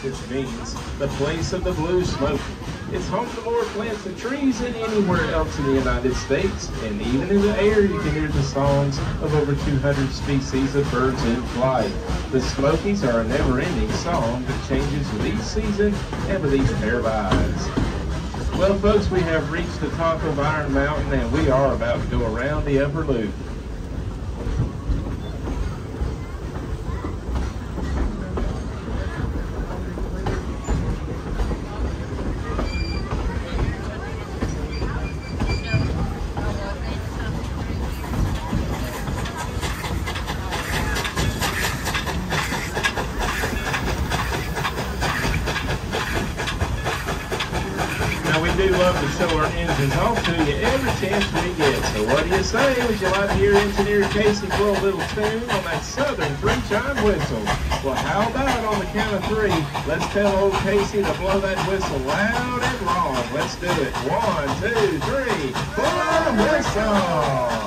which means the place of the blue Smoky. It's home to more plants and trees than anywhere else in the United States, and even in the air you can hear the songs of over 200 species of birds in flight. The Smokies are a never-ending song that changes with each season and with each pair of eyes. Well, folks, we have reached the top of Iron Mountain, and we are about to go around the upper loop. We do love to show our engines off to you every chance we get. So what do you say? Would you like to hear Engineer Casey blow a little tune on that southern three-chime whistle? Well, how about on the count of three, let's tell old Casey to blow that whistle loud and long. Let's do it. 1, 2, 3, blow the whistle!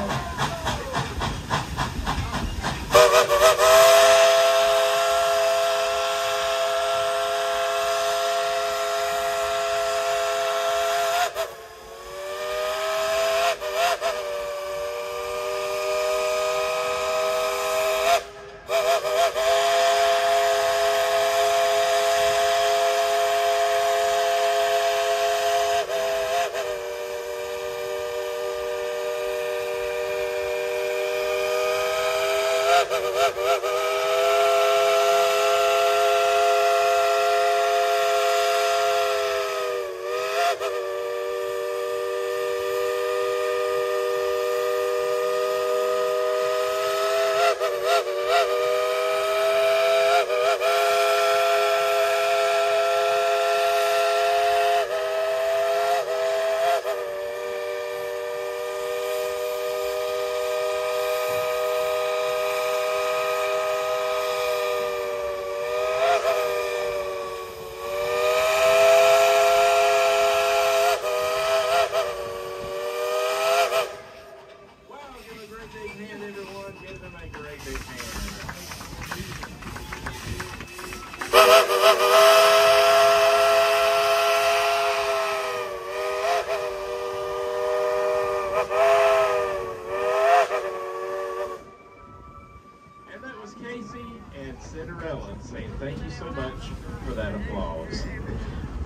Saying thank you so much for that applause.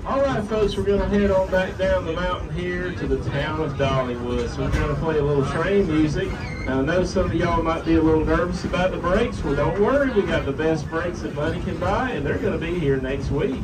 All right, folks, we're going to head on back down the mountain here to the town of Dollywood. So we're going to play a little train music. Now, I know some of y'all might be a little nervous about the brakes. Well, don't worry. We got the best brakes that money can buy, and they're going to be here next week.